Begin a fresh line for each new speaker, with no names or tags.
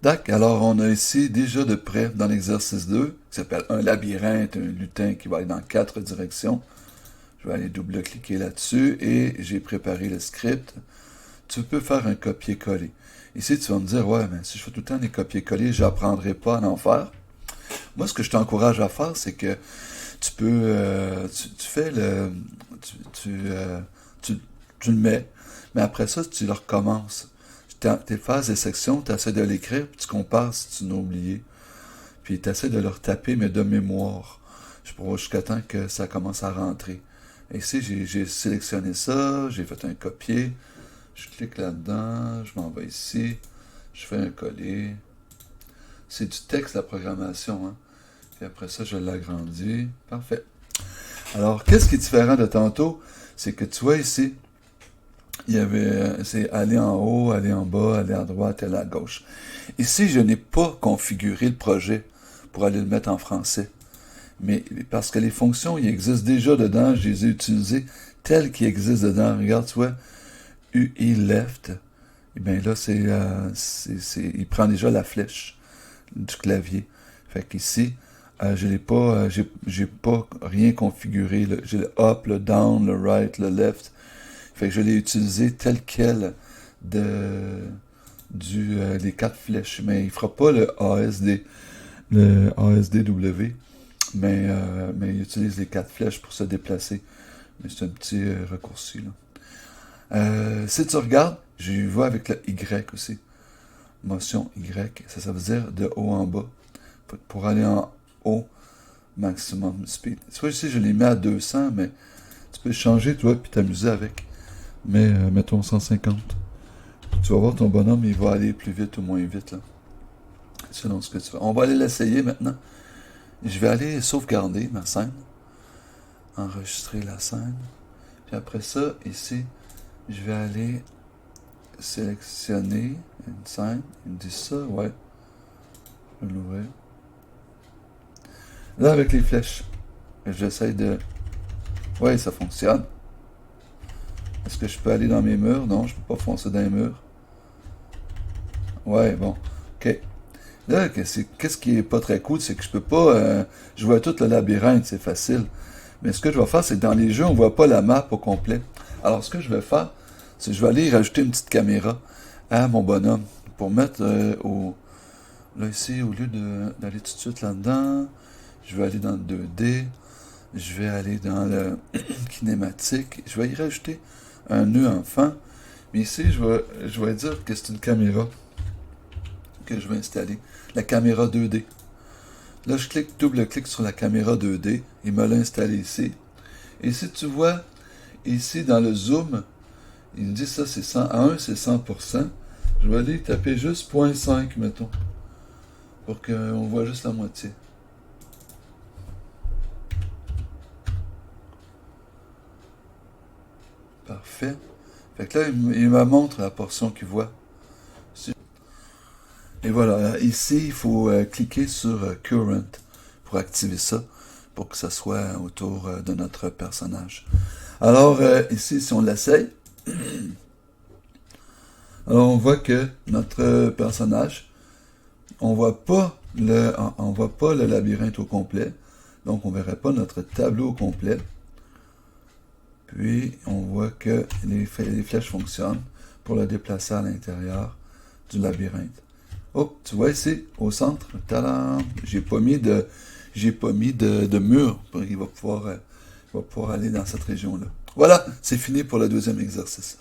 Tac, alors on a ici déjà de près dans l'exercice 2, qui s'appelle un labyrinthe, un lutin qui va aller dans 4 directions. Je vais aller double-cliquer là-dessus et j'ai préparé le script. Tu peux faire un copier-coller. Ici, tu vas me dire, ouais, mais si je fais tout le temps des copier-coller, je n'apprendrai pas à en faire. Moi, ce que je t'encourage à faire, c'est que tu peux, tu fais le, tu, tu le mets, mais après ça, tu le recommences. Tu effaces des sections, tu essaies de l'écrire, puis tu compares si tu l'as oublié. Puis tu essaies de le retaper, mais de mémoire. Je pourrais jusqu'à temps que ça commence à rentrer. Et ici, j'ai sélectionné ça, j'ai fait un copier. Je clique là-dedans, je m'en vais ici, je fais un coller. C'est du texte, la programmation, hein. Puis après ça, je l'agrandis. Parfait. Alors, qu'est-ce qui est différent de tantôt? C'est que tu vois ici, il y avait, c'est aller en haut, aller en bas, aller à droite, aller à gauche. Ici, je n'ai pas configuré le projet pour aller le mettre en français. Mais parce que les fonctions, ils existent déjà dedans, je les ai utilisées telles qu'ils existent dedans. Regarde, tu vois, UI left, et bien là, il prend déjà la flèche du clavier. Fait qu'ici, je l'ai pas, j'ai pas rien configuré. J'ai le up, le down, le right, le left. Fait que je l'ai utilisé tel quel les 4 flèches. Mais il fera pas le ASDW, mais il utilise les 4 flèches pour se déplacer. Mais c'est un petit raccourci, là. Si tu regardes, je vois avec le Y aussi. Motion Y, ça veut dire de haut en bas. Pour aller en haut, maximum speed. Tu vois ici, je l'ai mis à 200, mais tu peux changer, toi, puis t'amuser avec. Mais mettons 150. Tu vas voir ton bonhomme, il va aller plus vite ou moins vite, là. Selon ce que tu fais. On va aller l'essayer maintenant. Je vais aller sauvegarder ma scène. Enregistrer la scène. Puis après ça, ici, je vais aller sélectionner une scène. Il me dit ça, ouais. Je vais l'ouvrir. Là, avec les flèches, j'essaie de... Ouais, ça fonctionne. Est-ce que je peux aller dans mes murs? Non, je peux pas foncer dans les murs. Ouais, bon. OK. Là, qu'est-ce qui est pas très cool, c'est que je peux pas... je vois tout le labyrinthe, c'est facile. Mais ce que je vais faire, c'est que dans les jeux, on voit pas la map au complet. Alors, ce que je vais faire, c'est que je vais aller rajouter une petite caméra à mon bonhomme pour mettre là, ici, au lieu d'aller tout de suite là-dedans, je vais aller dans le 2D, je vais aller dans le kinématique, je vais y rajouter un nœud enfant. Mais ici, je vais dire que c'est une caméra que je vais installer. La caméra 2D. Là, je double-clique sur la caméra 2D. Il me l'a installé ici. Et si tu vois, ici, dans le zoom, il me dit ça, c'est 100. À 1, c'est 100%. Je vais aller taper juste 0.5, mettons. Pour qu'on voit juste la moitié. Parfait. Fait que là, il me montre la portion qu'il voit. Et voilà, ici, il faut cliquer sur Current pour activer ça, pour que ça soit autour de notre personnage. Alors, ici, si on l'essaye, alors on voit que notre personnage, on voit pas le labyrinthe au complet, donc on verrait pas notre tableau au complet. Puis, on voit que les flèches fonctionnent pour le déplacer à l'intérieur du labyrinthe. Oh, tu vois ici, au centre, tadam, j'ai pas mis de mur. Il va pouvoir aller dans cette région-là. Voilà, c'est fini pour le deuxième exercice.